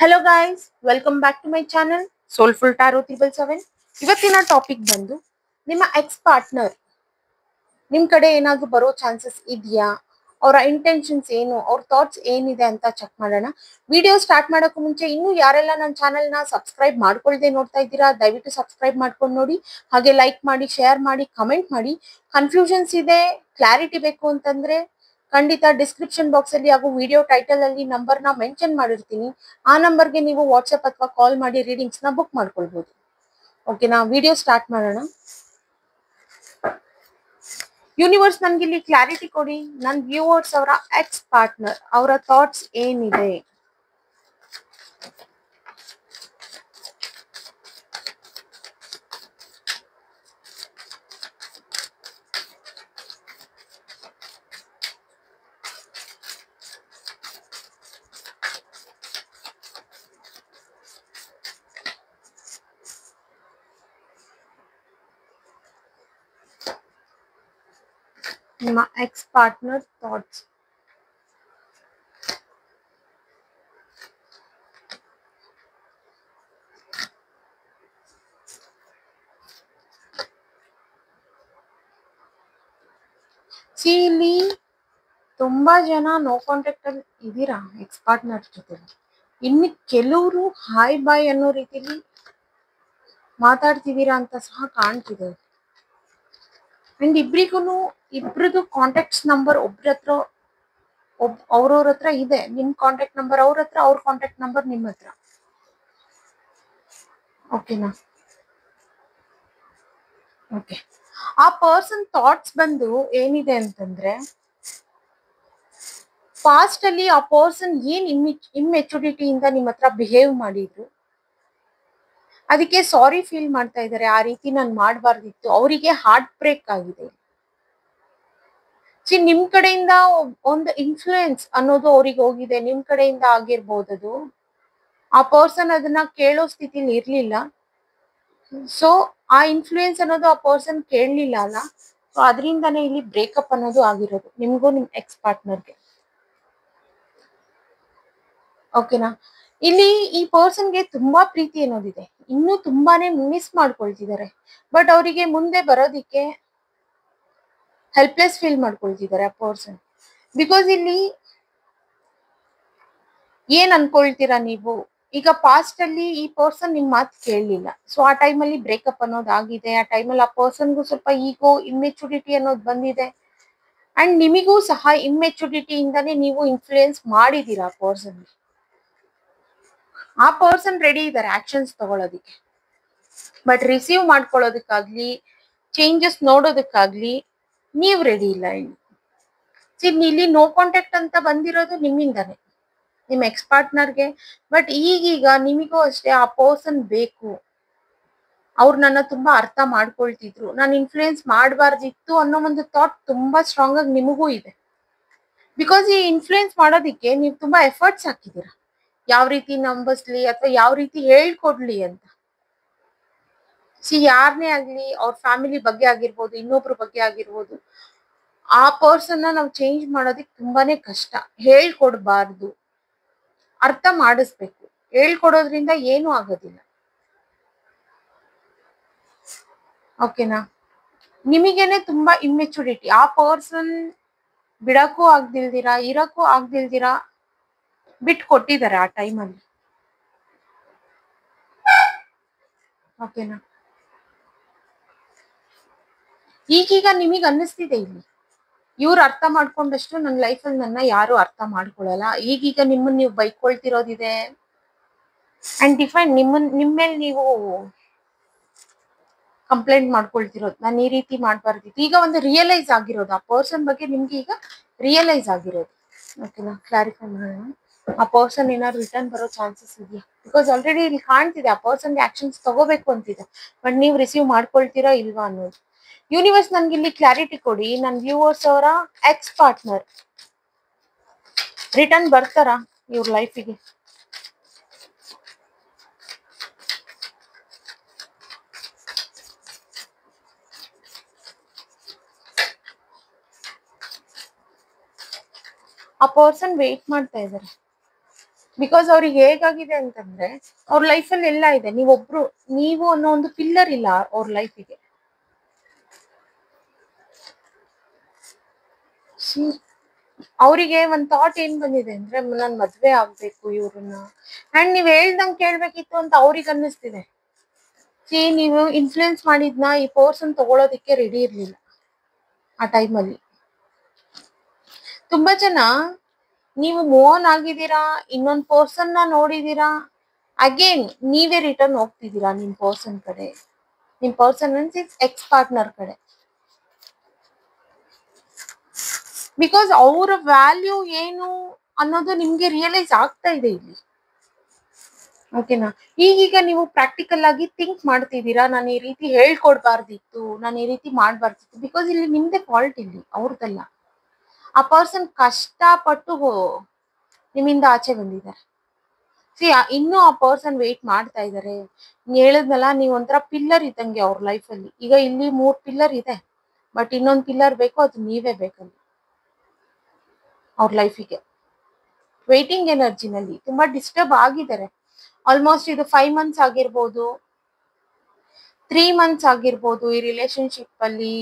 Hello guys, welcome back to my channel Soulful Tarot 777. ಇವತ್ತಿನ topic ಬಂದು ನಿಮ್ಮ X partner ನಿಮ್ಮ ಕಡೆ ಏನಾದರೂ ಬರೋ ಚಾನ್ಸಸ್ ಇದೆಯಾ, ಅವರ ಇಂಟೆನ್ಷನ್ಸ್ ಏನು, ಅವ್ರ ಥಾಟ್ಸ್ ಏನಿದೆ ಅಂತ ಚೆಕ್ ಮಾಡೋಣ. ವಿಡಿಯೋ ಸ್ಟಾರ್ಟ್ ಮಾಡೋಕ್ಕೂ ಮುಂಚೆ ಇನ್ನೂ ಯಾರೆಲ್ಲ ನನ್ನ ಚಾನಲ್ನ ಸಬ್ಸ್ಕ್ರೈಬ್ ಮಾಡ್ಕೊಳ್ದೆ ನೋಡ್ತಾ ಇದ್ದೀರಾ ದಯವಿಟ್ಟು ಸಬ್ಸ್ಕ್ರೈಬ್ ಮಾಡ್ಕೊಂಡು ನೋಡಿ. ಹಾಗೆ ಲೈಕ್ ಮಾಡಿ, ಶೇರ್ ಮಾಡಿ, ಕಮೆಂಟ್ ಮಾಡಿ. ಕನ್ಫ್ಯೂಷನ್ಸ್ ಇದೆ, ಕ್ಲಾರಿಟಿ ಬೇಕು ಅಂತಂದ್ರೆ ಖಂಡಿತ ಡಿಸ್ಕ್ರಿಪ್ಷನ್ ಬಾಕ್ಸ್ ಅಲ್ಲಿ ಹಾಗೂ ವಿಡಿಯೋ ಟೈಟಲ್ ಅಲ್ಲಿ ನಂಬರ್ನ ಮೆನ್ಷನ್ ಮಾಡಿರ್ತೀನಿ. ಆ ನಂಬರ್ಗೆ ನೀವು ವಾಟ್ಸ್ಆಪ್ ಅಥವಾ ಕಾಲ್ ಮಾಡಿ ರೀಡಿಂಗ್ಸ್ ನ ಬುಕ್ ಮಾಡ್ಕೊಳ್ಬಹುದು. ಓಕೆನಾ, ವಿಡಿಯೋ ಸ್ಟಾರ್ಟ್ ಮಾಡೋಣ. ಯೂನಿವರ್ಸ್ ನನ್ಗೆ ಇಲ್ಲಿ ಕ್ಲಾರಿಟಿ ಕೊಡಿ. ನನ್ನ ವ್ಯೂವರ್ಸ್ ಅವರ ಎಕ್ಸ್ ಪಾರ್ಟ್ನರ್ ಅವರ ಥಾಟ್ಸ್ ಏನಿದೆ. ನಿಮ್ಮ ಎಕ್ಸ್ ಪಾರ್ಟ್ನರ್ ಥಾಟ್ಸ್. ಇಲ್ಲಿ ತುಂಬಾ ಜನ ನೋ ಕಾಂಟ್ಯಾಕ್ಟ್ ಅಲ್ಲಿ ಇದ್ದೀರಾ ಎಕ್ಸ್ ಪಾರ್ಟ್ನರ್ ಜೊತೆ. ಇನ್ನು ಕೆಲವರು ಹಾಯ್ ಬಾಯ್ ಅನ್ನೋ ರೀತಿಲಿ ಮಾತಾಡ್ತಿದ್ದೀರಾ ಅಂತ ಸಹ ಕಾಣ್ತಿದೆ. ಅಂಡ್ ಇಬ್ರದ್ದು ಕಾಂಟ್ಯಾಕ್ಟ್ಸ್ ನಂಬರ್ ಒಬ್ರ ಹತ್ರ ಅವ್ರವ್ರ ಹತ್ರ ಇದೆ. ನಿಮ್ ಕಾಂಟ್ಯಾಕ್ಟ್ ನಂಬರ್ ಅವ್ರ ಹತ್ರ, ಅವ್ರ ಕಾಂಟ್ಯಾಕ್ಟ್ ನಂಬರ್ ನಿಮ್ಮ ಹತ್ರ. ಓಕೆನಾ? ಓಕೆ, ಆ ಪರ್ಸನ್ ಥಾಟ್ಸ್ ಬಂದು ಏನಿದೆ ಅಂತಂದ್ರೆ, ಪಾಸ್ಟ್ ಅಲ್ಲಿ ಆ ಪರ್ಸನ್ ಏನ್ ಇಮ್ಮೆಚುರಿಟಿಯಿಂದ ನಿಮ್ಮ ಹತ್ರ ಬಿಹೇವ್ ಮಾಡಿದ್ರು, ಅದಕ್ಕೆ ಸಾರಿ ಫೀಲ್ ಮಾಡ್ತಾ ಇದ್ದಾರೆ. ಆ ರೀತಿ ನಾನು ಮಾಡಬಾರ್ದಿತ್ತು. ಅವರಿಗೆ ಹಾರ್ಟ್ ಬ್ರೇಕ್ ಆಗಿದೆ. ನಿಮ್ ಕಡೆಯಿಂದ ಒಂದು ಇನ್ಫ್ಲೂಯೆನ್ಸ್ ಅನ್ನೋದು ಅವ್ರಿಗೆ ಹೋಗಿದೆ. ನಿಮ್ ಕಡೆಯಿಂದ ಆಗಿರ್ಬೋದು. ಆ ಪರ್ಸನ್ ಅದನ್ನ ಕೇಳೋ ಸ್ಥಿತಿಲಿ ಇರ್ಲಿಲ್ಲ. ಸೊ ಆ ಇನ್ಫ್ಲೂಯೆನ್ಸ್ ಅನ್ನೋದು ಆ ಪರ್ಸನ್ ಕೇಳಲಿಲ್ಲ ಅಲ್ಲ. ಸೊ ಅದರಿಂದಾನೇ ಇಲ್ಲಿ ಬ್ರೇಕಪ್ ಅನ್ನೋದು ಆಗಿರೋದು ನಿಮ್ಗೂ ನಿಮ್ ಎಕ್ಸ್ ಪಾರ್ಟ್ನರ್ಗೆ. ಓಕೆನಾ? ಇಲ್ಲಿ ಈ ಪರ್ಸನ್ಗೆ ತುಂಬಾ ಪ್ರೀತಿ ಅನ್ನೋದಿದೆ. ಇನ್ನೂ ತುಂಬಾನೇ ಮಿಸ್ ಮಾಡ್ಕೊಳ್ತಿದ್ದಾರೆ. ಬಟ್ ಅವರಿಗೆ ಮುಂದೆ ಬರೋದಿಕ್ಕೆ ಹೆಲ್ಪ್ಲೆಸ್ ಫೀಲ್ ಮಾಡ್ಕೊಳ್ತಿದ್ದಾರೆ ಆ ಪರ್ಸನ್. ಬಿಕಾಸ್ ಇಲ್ಲಿ ಏನ್ ಅನ್ಕೊಳ್ತೀರಾ ನೀವು, ಈಗ ಪಾಸ್ಟ್ ಅಲ್ಲಿ ಈ ಪರ್ಸನ್ ನಿಮ್ ಮಾತು ಕೇಳಲಿಲ್ಲ. ಸೊ ಆ ಟೈಮಲ್ಲಿ ಬ್ರೇಕಪ್ ಅನ್ನೋದು ಆಗಿದೆ. ಆ ಟೈಮಲ್ಲಿ ಆ ಪರ್ಸನ್ಗೂ ಸ್ವಲ್ಪ ಈಗೋ, ಇಮ್ಮೆಚುರಿಟಿ ಅನ್ನೋದು ಬಂದಿದೆ. ಅಂಡ್ ನಿಮಿಗೂ ಸಹ ಇಮ್ಮೆಚುರಿಟಿಯಿಂದಾನೇ ನೀವು ಇನ್ಫ್ಲೂಯೆನ್ಸ್ ಮಾಡಿದೀರಾ ಆ ಪರ್ಸನ್. ಆ ಪರ್ಸನ್ ರೆಡಿ ಇದ್ದಾರೆ ಆಕ್ಷನ್ಸ್ ತಗೊಳ್ಳೋದಿಕ್ಕೆ. ಬಟ್ ರಿಸೀವ್ ಮಾಡ್ಕೊಳ್ಳೋದಕ್ಕಾಗ್ಲಿ, ಚೇಂಜಸ್ ನೋಡೋದಕ್ಕಾಗ್ಲಿ ನೀವ್ ರೆಡಿ ಇಲ್ಲ. ಇಲ್ಲಿ ನೋ ಕಾಂಟ್ಯಾಕ್ಟ್ ಅಂತ ಬಂದಿರೋದು ನಿಮ್ಮಿಂದಾನೆ, ನಿಮ್ ಎಕ್ಸ್ ಪಾರ್ಟ್ನರ್ಗೆ. ಬಟ್ ಈಗೀಗ ನಿಮಿಗೂ ಅಷ್ಟೇ ಆ ಪರ್ಸನ್ ಬೇಕು. ಅವ್ರು ನನ್ನ ತುಂಬಾ ಅರ್ಥ ಮಾಡ್ಕೊಳ್ತಿದ್ರು, ನಾನು ಇನ್ಫ್ಲೂಯೆನ್ಸ್ ಮಾಡಬಾರ್ದಿತ್ತು ಅನ್ನೋ ಒಂದು ಥಾಟ್ ತುಂಬಾ ಸ್ಟ್ರಾಂಗ್ ಆಗಿ ನಿಮಗೂ ಇದೆ. ಬಿಕಾಸ್ ಈ ಇನ್ಫ್ಲೂಯೆನ್ಸ್ ಮಾಡೋದಿಕ್ಕೆ ನೀವು ತುಂಬಾ ಎಫರ್ಟ್ಸ್ ಹಾಕಿದ್ದೀರಾ. ಯಾವ ರೀತಿ ನಂಬಿಸ್ಲಿ ಅಥವಾ ಯಾವ ರೀತಿ ಹೇಳ್ಕೊಡ್ಲಿ ಅಂತ. ಯಾರನ್ನೇ ಆಗ್ಲಿ, ಅವ್ರ ಫ್ಯಾಮಿಲಿ ಬಗ್ಗೆ ಆಗಿರ್ಬೋದು, ಇನ್ನೊಬ್ರ ಬಗ್ಗೆ ಆಗಿರ್ಬೋದು, ಆ ಪರ್ಸನ್ ನಾವು ಚೇಂಜ್ ಮಾಡೋದಿಕ್ ತುಂಬಾನೇ ಕಷ್ಟ. ಹೇಳ್ಕೊಡ್ಬಾರ್ದು, ಅರ್ಥ ಮಾಡಿಸ್ಬೇಕು. ಹೇಳ್ಕೊಡೋದ್ರಿಂದ ಏನು ಆಗೋದಿಲ್ಲ. ಓಕೆನಾ? ನಿಮಗೇನೆ ತುಂಬಾ ಇಮ್ಮೆಚುರಿಟಿ. ಆ ಪರ್ಸನ್ ಬಿಡಕ್ಕೂ ಆಗ್ದಿಲ್ದಿರಾ, ಇರಕ್ಕೂ ಆಗ್ದಿಲ್ದಿರಾ ಬಿಟ್ಟು ಕೊಟ್ಟಿದ್ದಾರೆ ಆ ಟೈಮಲ್ಲಿ. ಓಕೆನಾ? ಈಗೀಗ ನಿಮಗ್ ಅನ್ನಿಸ್ತಿದೆ ಇಲ್ಲಿ ಇವ್ರು ಅರ್ಥ ಮಾಡ್ಕೊಂಡಷ್ಟು ನನ್ನ ಲೈಫಲ್ಲಿ ನನ್ನ ಯಾರು ಅರ್ಥ ಮಾಡ್ಕೊಳಲ್ಲ. ಈಗೀಗ ನಿಮ್ಮನ್ನ ನೀವು ಬೈಕೊಳ್ತಿರೋದಿದೆ. ಅಂಡ್ ನಿಮ್ಮೇಲೆ ನೀವು ಕಂಪ್ಲೇಂಟ್ ಮಾಡ್ಕೊಳ್ತಿರೋದು, ನಾನು ಈ ರೀತಿ ಮಾಡ್ಬಾರ್ದಿತ್ತು. ಈಗ ಒಂದು ರಿಯಲೈಸ್ ಆಗಿರೋದು ಆ ಪರ್ಸನ್ ಬಗ್ಗೆ ನಿಮ್ಗೆ ಈಗ ರಿಯಲೈಸ್ ಆಗಿರೋದು. ಓಕೆನಾ? ಕ್ಲಾರಿಫೈ ಮಾಡೋಣ. ಆ ಪರ್ಸನ್ ಏನಾದ್ರು ರಿಟರ್ನ್ ಬರೋ ಚಾನ್ಸಸ್ ಇದೆಯಾ? ಬಿಕಾಸ್ ಆಲ್ರೆಡಿ ಇಲ್ಲಿ ಕಾಣ್ತಿದೆ ಆ ಪರ್ಸನ್ಗೆ ಆಕ್ಷನ್ಸ್ ತಗೋಬೇಕು ಅಂತಿದೆ. ಬಟ್ ನೀವು ರಿಸೀವ್ ಮಾಡ್ಕೊಳ್ತೀರಾ ಇಲ್ವಾ ಅನ್ನೋದು. ಯೂನಿವರ್ಸ್ ನನ್ಗೆ ಇಲ್ಲಿ ಕ್ಲಾರಿಟಿ ಕೊಡಿ. ನನ್ನ ವ್ಯೂವರ್ಸ್ ಅವರ ಎಕ್ಸ್ ಪಾರ್ಟ್ನರ್ ರಿಟರ್ನ್ ಬರ್ತಾರಾ ಇವ್ರ ಲೈಫಿಗೆ? ಆ ಪರ್ಸನ್ ವೇಟ್ ಮಾಡ್ತಾ ಇದ್ದಾರೆ. ಬಿಕಾಸ್ ಅವ್ರಿಗೆ ಹೇಗಾಗಿದೆ ಅಂತಂದ್ರೆ ಅವ್ರ ಲೈಫಲ್ಲಿ ಎಲ್ಲ ಇದೆ, ನೀವು ಅನ್ನೋ ಒಂದು ಪಿಲ್ಲರ್ ಇಲ್ಲ ಅವ್ರ ಲೈಫಿಗೆ. ಅವರಿಗೆ ಒಂದ್ ಥಾಟ್ ಏನ್ ಬಂದಿದೆ ಅಂದ್ರೆ ನಾನ್ ಮದ್ವೆ ಆಗ್ಬೇಕು ಇವ್ರನ್ನ, ಅಂಡ್ ನೀವ್ ಹೇಳ್ದಂಗ್ ಕೇಳ್ಬೇಕಿತ್ತು ಅಂತ ಅವ್ರಿಗೆ ಅನ್ನಿಸ್ತಿದೆ. ನೀವು ಇನ್ಫ್ಲೂಯೆನ್ಸ್ ಮಾಡಿದ್ನ ಈ ಪರ್ಸನ್ ತಗೊಳೋದಿಕ್ಕೆ ರೆಡಿ ಇರ್ಲಿಲ್ಲ ಆ ಟೈಮಲ್ಲಿ. ತುಂಬಾ ಜನ ನೀವು ಮೂವ್ ಆನ್ ಆಗಿದ್ದೀರಾ, ಇನ್ನೊಂದ್ ಪರ್ಸನ್ ನ ನೋಡಿದೀರಾ, ಅಗೇನ್ ನೀವೇ ರಿಟರ್ನ್ ಹೋಗ್ತಿದ್ದೀರಾ ನಿಮ್ ಪರ್ಸನ್ ಕಡೆ. ನಿಮ್ ಪರ್ಸನ್ ಮೀನ್ಸ್ ಎಕ್ಸ್ ಪಾರ್ಟ್ನರ್ ಕಡೆ. ಬಿಕಾಸ್ ಅವರ ವ್ಯಾಲ್ಯೂ ಏನು ಅನ್ನೋದು ನಿಮ್ಗೆ ರಿಯಲೈಸ್ ಆಗ್ತಾ ಇದೆ ಇಲ್ಲಿ. ಓಕೆನಾ? ಈಗೀಗ ನೀವು ಪ್ರಾಕ್ಟಿಕಲ್ ಆಗಿ ಥಿಂಕ್ ಮಾಡ್ತಿದ್ದೀರಾ, ನಾನು ಈ ರೀತಿ ಹೇಳ್ಕೊಡ್ಬಾರ್ದಿತ್ತು, ನಾನು ಈ ರೀತಿ ಮಾಡ್ಬಾರ್ದಿತ್ತು. ಬಿಕಾಸ್ ಇಲ್ಲಿ ನಿಮ್ದೇ ಫಾಲ್ಟ್, ಇಲ್ಲಿ ಅವ್ರದ್ದಲ್ಲ. ಆ ಪರ್ಸನ್ ಕಷ್ಟಪಟ್ಟು ನಿಮ್ಮಿಂದ ಆಚೆ ಬಂದಿದ್ದಾರೆ. ಇನ್ನೂ ಆ ಪರ್ಸನ್ ವೇಟ್ ಮಾಡ್ತಾ ಇದ್ದಾರೆ. ಹೇಳಿದ್ನಲ್ಲ, ನೀವು ಒಂಥರ ಪಿಲ್ಲರ್ ಇದ್ದಂಗೆ ಅವ್ರ ಲೈಫಲ್ಲಿ. ಈಗ ಇಲ್ಲಿ 3 ಪಿಲ್ಲರ್ ಇದೆ, ಬಟ್ ಇನ್ನೊಂದು ಪಿಲ್ಲರ್ ಬೇಕು, ಅದು ನೀವೇ ಬೇಕಲ್ಲಿ ಅವ್ರ ಲೈಫಿಗೆ. ವೇಟಿಂಗ್ ಎನರ್ಜಿನಲ್ಲಿ ತುಂಬಾ ಡಿಸ್ಟರ್ಬ್ ಆಗಿದ್ದಾರೆ. ಆಲ್ಮೋಸ್ಟ್ ಇದು 5 ಮಂತ್ಸ್ ಆಗಿರ್ಬೋದು, 3 ಮಂತ್ಸ್ ಆಗಿರ್ಬೋದು ಈ ರಿಲೇಶನ್ಶಿಪ್ ಅಲ್ಲಿ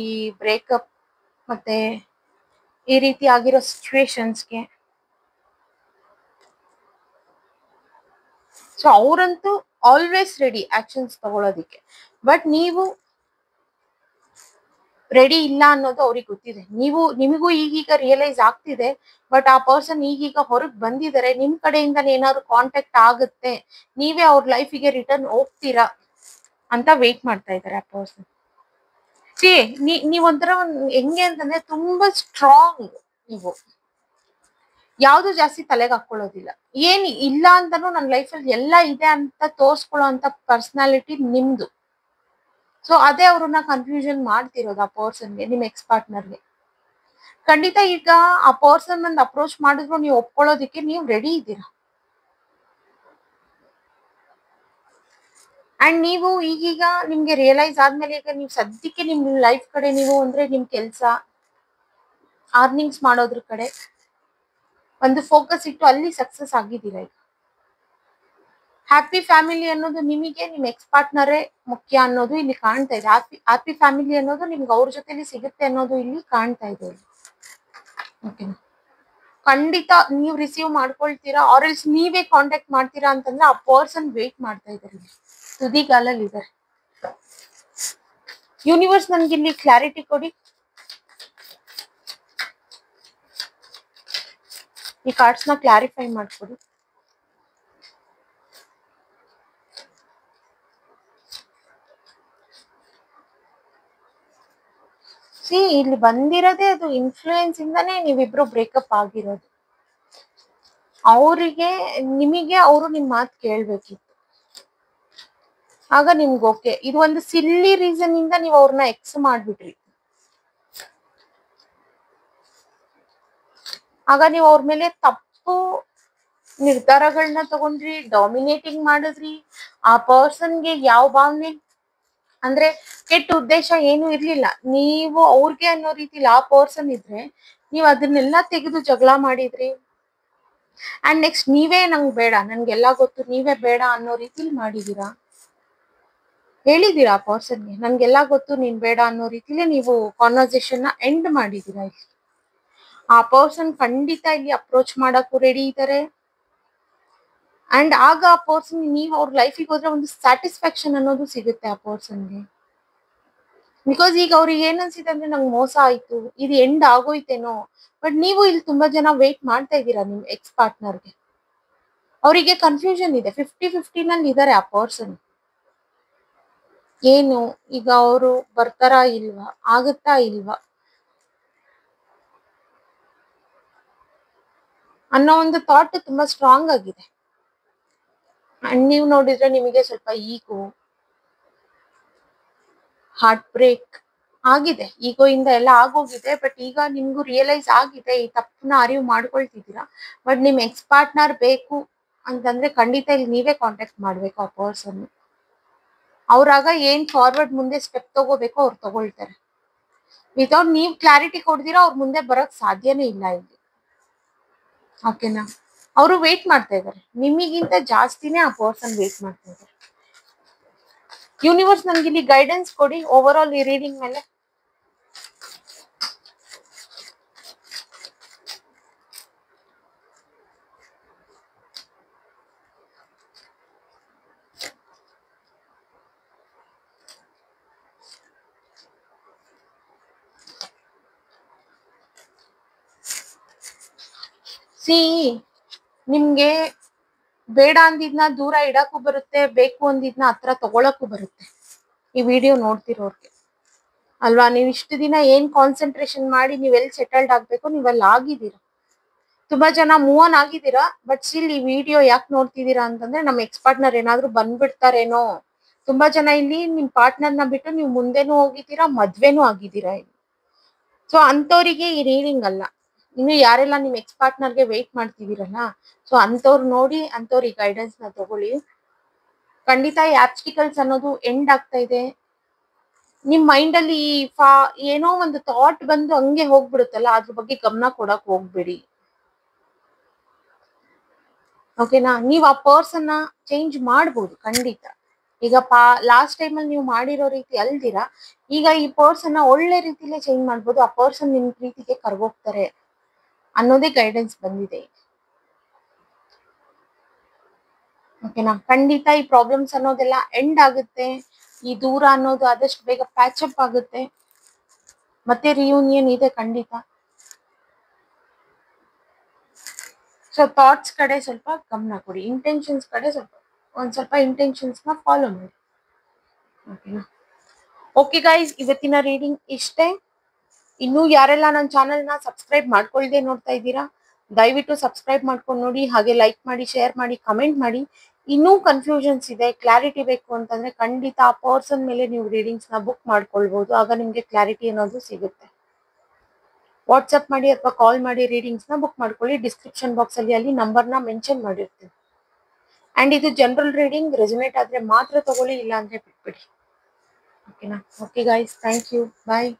ಬ್ರೇಕಪ್ ಮತ್ತೆ ಈ ರೀತಿ ಆಗಿರೋ ಸಿಚುವೇಶನ್ಸ್ಗೆ. ಸೊ ಅವರಂತೂ ಆಲ್ವೇಸ್ ರೆಡಿ ಆಕ್ಷನ್ಸ್ ತಗೊಳೋದಿಕ್ಕೆ, ಬಟ್ ನೀವು ರೆಡಿ ಇಲ್ಲ ಅನ್ನೋದು ಅವ್ರಿಗೆ ಗೊತ್ತಿದೆ. ನಿಮಗೂ ಈಗೀಗ ರಿಯಲೈಸ್ ಆಗ್ತಿದೆ, ಬಟ್ ಆ ಪರ್ಸನ್ ಈಗೀಗ ಹೊರಗ್ ಬಂದಿದ್ದಾರೆ. ನಿಮ್ ಕಡೆಯಿಂದ ಏನಾದ್ರು ಕಾಂಟ್ಯಾಕ್ಟ್ ಆಗುತ್ತೆ, ನೀವೇ ಅವ್ರ ಲೈಫಿಗೆ ರಿಟರ್ನ್ ಹೋಗ್ತೀರಾ ಅಂತ ವೇಟ್ ಮಾಡ್ತಾ ಇದ್ದಾರೆ ಆ ಪರ್ಸನ್. ನೀವೊಂಥರ ಹೆಂಗೆ ಅಂತಂದ್ರೆ ತುಂಬಾ ಸ್ಟ್ರಾಂಗ್. ನೀವು ಯಾವ್ದು ಜಾಸ್ತಿ ತಲೆಗೆ ಹಾಕೊಳ್ಳೋದಿಲ್ಲ. ಏನ್ ಇಲ್ಲ ಅಂತಾನು ನನ್ನ ಲೈಫಲ್ಲಿ ಎಲ್ಲ ಇದೆ ಅಂತ ತೋರ್ಸ್ಕೊಳ್ಳೋ ಅಂತ ಪರ್ಸನಾಲಿಟಿ ನಿಮ್ದು. ಸೊ ಅದೇ ಅವ್ರನ್ನ ಕನ್ಫ್ಯೂಷನ್ ಮಾಡ್ತಿರೋದು ಆ ಪರ್ಸನ್ಗೆ, ನಿಮ್ ಎಕ್ಸ್ ಪಾರ್ಟ್ನರ್ಗೆ. ಖಂಡಿತ ಈಗ ಆ ಪರ್ಸನ್ ಒಂದು ಅಪ್ರೋಚ್ ಮಾಡಿದ್ರು ನೀವು ಒಪ್ಕೊಳ್ಳೋದಿಕ್ಕೆ ನೀವು ರೆಡಿ ಇದ್ದೀರಾ. ಅಂಡ್ ನೀವು ಈಗೀಗ ನಿಮ್ಗೆ ರಿಯಲೈಸ್ ಆದ್ಮೇಲೆ ಈಗ ನೀವು ಸದ್ಯಕ್ಕೆ ನಿಮ್ ಲೈಫ್ ಕಡೆ ನೀವು ಅಂದ್ರೆ ನಿಮ್ ಕೆಲ್ಸ ಅರ್ನಿಂಗ್ಸ್ ಮಾಡೋದ್ರ ಕಡೆ ಒಂದು ಫೋಕಸ್ ಇಟ್ಟು ಅಲ್ಲಿ ಸಕ್ಸಸ್ ಆಗಿದ್ದೀರಾ. ಈಗ ಹ್ಯಾಪಿ ಫ್ಯಾಮಿಲಿ ಅನ್ನೋದು ನಿಮಗೆ ನಿಮ್ ಎಕ್ಸ್ ಪಾರ್ಟ್ನರೇ ಮುಖ್ಯ ಅನ್ನೋದು ಇಲ್ಲಿ ಕಾಣ್ತಾ ಇದೆ. ಹ್ಯಾಪಿ ಫ್ಯಾಮಿಲಿ ಅನ್ನೋದು ನಿಮ್ಗೆ ಅವ್ರ ಜೊತೆಲಿ ಸಿಗುತ್ತೆ ಅನ್ನೋದು ಇಲ್ಲಿ ಕಾಣ್ತಾ ಇದೆ. ಓಕೆನಾ? ಖಂಡಿತ ನೀವು ರಿಸೀವ್ ಮಾಡ್ಕೊಳ್ತೀರಾ, ಆರ್ ಎಲ್ಸ್ ನೀವೇ ಕಾಂಟ್ಯಾಕ್ಟ್ ಮಾಡ್ತೀರಾ ಅಂತಂದ್ರೆ ಆ ಪರ್ಸನ್ ವೇಟ್ ಮಾಡ್ತಾ ಇದ್ದಾರೆ, ತುದಿಗಾಲಲ್ಲಿ ಇದ್ದಾರೆ. ಯೂನಿವರ್ಸ್ ನನ್ಗೆ ಇಲ್ಲಿ ಕ್ಲಾರಿಟಿ ಕೊಡಿ. ಈ ಕಾರ್ಡ್ಸ್ ನ ಕ್ಲಾರಿಫೈ ಮಾಡ್ಕೊಡಿ. ಇಲ್ಲಿ ಬಂದಿರೋದೇ ಅದು ಇನ್ಫ್ಲೂಯೆನ್ಸ್ ಇಂದಾನೇ ನೀವಿಬ್ರು ಬ್ರೇಕಪ್ ಆಗಿರೋದು. ನಿಮಗೆ ಅವರು ನಿಮ್ ಮಾತು ಕೇಳ್ಬೇಕಿತ್ತು, ಆಗ ನಿಮ್ಗೆ ಓಕೆ. ಇದು ಒಂದು ಸಿಲ್ಲಿ ರೀಸನ್ ಇಂದ ನೀವು ಅವ್ರನ್ನ ಎಕ್ಸ್ ಮಾಡ್ಬಿಟ್ರಿ. ಆಗ ನೀವು ಅವ್ರ ಮೇಲೆ ತಪ್ಪು ನಿರ್ಧಾರಗಳನ್ನ ತಗೊಂಡ್ರಿ, ಡಾಮಿನೇಟಿಂಗ್ ಮಾಡಿದ್ರಿ. ಆ ಪರ್ಸನ್ಗೆ ಯಾವ ಭಾವನೆ ಅಂದ್ರೆ ಕೆಟ್ಟ ಉದ್ದೇಶ ಏನು ಇರ್ಲಿಲ್ಲ. ನೀವು ಅವ್ರಿಗೆ ಅನ್ನೋ ರೀತಿಲಿ ಆ ಪರ್ಸನ್ ಇದ್ರೆ ನೀವು ಅದನ್ನೆಲ್ಲ ತೆಗೆದು ಜಗಳ ಮಾಡಿದ್ರಿ. ಅಂಡ್ ನೆಕ್ಸ್ಟ್ ನೀವೇ ನಂಗೆ ಬೇಡ, ನನ್ಗೆಲ್ಲ ಗೊತ್ತು, ನೀವೇ ಬೇಡ ಅನ್ನೋ ರೀತಿಲಿ ಮಾಡಿದೀರಾ. ಹೇಳಿದೀರಾ ಆ ಪರ್ಸನ್ಗೆ ನನ್ಗೆಲ್ಲ ಗೊತ್ತು, ನೀನ್ ಬೇಡ ಅನ್ನೋ ರೀತಿಲಿ ನೀವು ಕಾನ್ವರ್ಸೇಷನ್ ನ ಎಂಡ್ ಮಾಡಿದೀರಾ. ಇಲ್ಲಿ ಆ ಪರ್ಸನ್ ಖಂಡಿತ ಇಲ್ಲಿ ಅಪ್ರೋಚ್ ಮಾಡಕ್ಕೂ ರೆಡಿ ಇದ್ದಾರೆ. ಅಂಡ್ ಆಗ ಆ ಪರ್ಸನ್ ನೀವು ಅವ್ರ ಲೈಫಿಗೆ ಹೋದ್ರೆ ಒಂದು ಸ್ಯಾಟಿಸ್ಫ್ಯಾಕ್ಷನ್ ಅನ್ನೋದು ಸಿಗುತ್ತೆ ಆ ಪರ್ಸನ್ಗೆ. ಬಿಕಾಸ್ ಈಗ ಅವ್ರಿಗೆ ಏನನ್ಸಿದೆ ಅಂದ್ರೆ ನಂಗೆ ಮೋಸ ಆಯ್ತು, ಇದು ಎಂಡ್ ಆಗೋಯ್ತೇನೋ. ಬಟ್ ನೀವು ಇಲ್ಲಿ ತುಂಬಾ ಜನ ವೇಟ್ ಮಾಡ್ತಾ ಇದ್ದೀರಾ ನಿಮ್ ಎಕ್ಸ್ ಪಾರ್ಟ್ನರ್ಗೆ. ಅವರಿಗೆ ಕನ್ಫ್ಯೂಷನ್ ಇದೆ, 50-50 ನಲ್ಲಿ ಇದ್ದಾರೆ ಆ ಪರ್ಸನ್. ಏನು ಈಗ ಅವರು ಬರ್ತಾರಾ ಇಲ್ವಾ, ಆಗುತ್ತಾ ಇಲ್ವಾ ಅನ್ನೋ ಒಂದು ಥಾಟ್ ತುಂಬಾ ಸ್ಟ್ರಾಂಗ್ ಆಗಿದೆ. ಅಂಡ್ ನೀವು ನೋಡಿದ್ರೆ ನಿಮಗೆ ಸ್ವಲ್ಪ ಈಗೋ, ಹಾರ್ಟ್ ಬ್ರೇಕ್ ಆಗಿದೆ, ಈಗೋ ಇಂದ ಎಲ್ಲ ಆಗೋಗಿದೆ. ಬಟ್ ಈಗ ನಿಮ್ಗೂ ರಿಯಲೈಸ್ ಆಗಿದೆ, ಈ ತಪ್ಪನ್ನ ಅರಿವು ಮಾಡ್ಕೊಳ್ತಿದ್ದೀರಾ. ಬಟ್ ನಿಮ್ ಎಕ್ಸ್ ಪಾರ್ಟ್ನರ್ ಬೇಕು ಅಂತಂದ್ರೆ ಖಂಡಿತ ಇಲ್ಲಿ ನೀವೇ ಕಾಂಟ್ಯಾಕ್ಟ್ ಮಾಡ್ಬೇಕು ಆ ಪರ್ಸನ್. ಅವ್ರಾಗ ಏನ್ ಫಾರ್ವರ್ಡ್ ಮುಂದೆ ಸ್ಟೆಪ್ ತಗೋಬೇಕು ಅವ್ರು ತಗೊಳ್ತಾರೆ. ವಿತೌಟ್ ನೀವ್ ಕ್ಲಾರಿಟಿ ಕೊಡ್ದಿರಾ ಅವ್ರ ಮುಂದೆ ಬರೋಕ್ ಸಾಧ್ಯನೇ ಇಲ್ಲ ಇಲ್ಲಿ. ಓಕೆನಾ? ಅವರು ವೇಟ್ ಮಾಡ್ತಾ ಇದ್ದಾರೆ, ನಿಮಗಿಂತ ಜಾಸ್ತಿನೇ ಆ ಪರ್ಸನ್ ವೇಟ್ ಮಾಡ್ತಾ ಇದ್ದಾರೆ. ಯೂನಿವರ್ಸ್ ನನ್ಗೆ ಇಲ್ಲಿ ಗೈಡೆನ್ಸ್ ಕೊಡಿ ಓವರ್ ಆಲ್ ಈ ರೀಡಿಂಗ್ ಮೇಲೆ. ಸಿ, ನಿಮ್ಗೆ ಬೇಡ ಅಂದಿದ್ನ ದೂರ ಇಡಕ್ಕೂ ಬರುತ್ತೆ, ಬೇಕು ಅಂದಿದ್ನ ಹತ್ರ ತಗೊಳಕ್ಕೂ ಬರುತ್ತೆ ಈ ವಿಡಿಯೋ ನೋಡ್ತಿರೋರ್ಗೆ ಅಲ್ವಾ. ನೀವು ಇಷ್ಟು ದಿನ ಏನ್ ಕಾನ್ಸಂಟ್ರೇಷನ್ ಮಾಡಿ ನೀವ್ ಎಲ್ಲಿ ಸೆಟಲ್ಡ್ ಆಗ್ಬೇಕು ನೀವೆಲ್ಲ ಆಗಿದ್ದೀರಾ. ತುಂಬಾ ಜನ ಮೂವ್ ಆನ್ ಆಗಿದ್ದೀರಾ, ಬಟ್ ಸ್ಟಿಲ್ ಈ ವಿಡಿಯೋ ಯಾಕೆ ನೋಡ್ತಿದ್ದೀರಾ ಅಂತಂದ್ರೆ ನಮ್ಮ ಎಕ್ಸ್ ಪಾರ್ಟ್ನರ್ ಏನಾದ್ರು ಬಂದ್ಬಿಡ್ತಾರೇನೋ. ತುಂಬಾ ಜನ ಇಲ್ಲಿ ನಿಮ್ ಪಾರ್ಟ್ನರ್ನ ಬಿಟ್ಟು ನೀವು ಮುಂದೆನೂ ಹೋಗಿದ್ದೀರಾ, ಮದ್ವೆನೂ ಆಗಿದ್ದೀರಾ ಇಲ್ಲಿ. ಸೊ ಅಂತವ್ರಿಗೆ ಈ ರೀಡಿಂಗ್ ಅಲ್ಲ. ಇನ್ನು ಯಾರೆಲ್ಲ ನಿಮ್ ಎಕ್ಸ್ ಪಾರ್ಟ್ನರ್ಗೆ ವೆಯ್ಟ್ ಮಾಡ್ತಿದ್ದೀರಲ್ಲ, ಸೊ ಅಂತವ್ರು ನೋಡಿ ಅಂತವ್ರಿಗೆ ಗೈಡೆನ್ಸ್ ನ ತಗೊಳ್ಳಿ. ಖಂಡಿತ ಈ ಆಬ್ಸ್ಟಿಕಲ್ಸ್ ಅನ್ನೋದು ಎಂಡ್ ಆಗ್ತಾ ಇದೆ. ನಿಮ್ ಮೈಂಡ್ ಅಲ್ಲಿ ಏನೋ ಒಂದು ಥಾಟ್ ಬಂದು ಹಂಗೆ ಹೋಗ್ಬಿಡುತ್ತಲ್ಲ, ಅದ್ರ ಬಗ್ಗೆ ಗಮನ ಕೊಡಕ್ ಹೋಗ್ಬೇಡಿ. ಓಕೆನಾ. ನೀವ್ ಆ ಪರ್ಸನ್ ಚೇಂಜ್ ಮಾಡ್ಬೋದು ಖಂಡಿತ. ಈಗ ಲಾಸ್ಟ್ ಟೈಮ್ ಅಲ್ಲಿ ನೀವು ಮಾಡಿರೋ ರೀತಿ ಅಲ್ದಿರಾ, ಈಗ ಈ ಪರ್ಸನ್ ಒಳ್ಳೆ ರೀತಿಲೇ ಚೇಂಜ್ ಮಾಡ್ಬೋದು. ಆ ಪರ್ಸನ್ ನಿಮ್ ಪ್ರೀತಿಗೆ ಕರ್ಗೋಗ್ತಾರೆ ಅನ್ನೋದೇ ಗೈಡೆನ್ಸ್ ಬಂದಿದೆ. ಓಕೆನಾ. ಖಂಡಿತ ಈ ಪ್ರಾಬ್ಲಮ್ಸ್ ಅನ್ನೋದೆಲ್ಲ ಎಂಡ್ ಆಗುತ್ತೆ. ಈ ದೂರ ಅನ್ನೋದು ಆದಷ್ಟು ಬೇಗ ಪ್ಯಾಚ್ ಅಪ್ ಆಗುತ್ತೆ. ಮತ್ತೆ ರಿಯೂನಿಯನ್ ಇದೆ ಖಂಡಿತ. ಸೊ ಥಾಟ್ಸ್ ಕಡೆ ಸ್ವಲ್ಪ ಗಮನ ಕೊಡಿ, ಇಂಟೆನ್ಷನ್ಸ್ ಕಡೆ ಒಂದ್ ಸ್ವಲ್ಪ ಇಂಟೆನ್ಷನ್ಸ್ ನ ಫಾಲೋ ಮಾಡಿ. ಓಕೆನಾ. ಓಕೆ ಗೈಸ್, ಇವತ್ತಿನ ರೀಡಿಂಗ್ ಇಷ್ಟೇ. ಇನ್ನು ಯಾರೆಲ್ಲ ನನ್ನ ಚಾನೆಲ್ ನ ಸಬ್ಸ್ಕ್ರೈಬ್ ಮಾಡ್ಕೊಳ್ದೆ ನೋಡ್ತಾ ಇದ್ದೀರಾ, ದಯವಿಟ್ಟು ಸಬ್ಸ್ಕ್ರೈಬ್ ಮಾಡ್ಕೊಂಡು ನೋಡಿ, ಹಾಗೆ ಲೈಕ್ ಮಾಡಿ, ಶೇರ್ ಮಾಡಿ, ಕಮೆಂಟ್ ಮಾಡಿ. ಇನ್ನೂ ಕನ್ಫ್ಯೂಷನ್ಸ್ ಇದೆ, ಕ್ಲಾರಿಟಿ ಬೇಕು ಅಂತಂದ್ರೆ ಖಂಡಿತ ಆ ಪರ್ಸನ್ ಮೇಲೆ ನೀವು ರೀಡಿಂಗ್ಸ್ ನ ಬುಕ್ ಮಾಡ್ಕೊಳ್ಬಹುದು. ಆಗ ನಿಮ್ಗೆ ಕ್ಲಾರಿಟಿ ಅನ್ನೋದು ಸಿಗುತ್ತೆ. ವಾಟ್ಸ್ಆಪ್ ಮಾಡಿ ಅಥವಾ ಕಾಲ್ ಮಾಡಿ ರೀಡಿಂಗ್ಸ್ ನ ಬುಕ್ ಮಾಡ್ಕೊಳ್ಳಿ. ಡಿಸ್ಕ್ರಿಪ್ಷನ್ ಬಾಕ್ಸ್ ಅಲ್ಲಿ ನಂಬರ್ ನ ಮೆನ್ಷನ್ ಮಾಡಿರ್ತೀನಿ. ಅಂಡ್ ಇದು ಜನರಲ್ ರೀಡಿಂಗ್, ರೆಸೊನೇಟ್ ಆದ್ರೆ ಮಾತ್ರ ತಗೊಳ್ಳಿ, ಇಲ್ಲ ಅಂದ್ರೆ ಬಿಟ್ಬಿಡಿ. ಓಕೆನಾ. Okay guys, thank you, bye.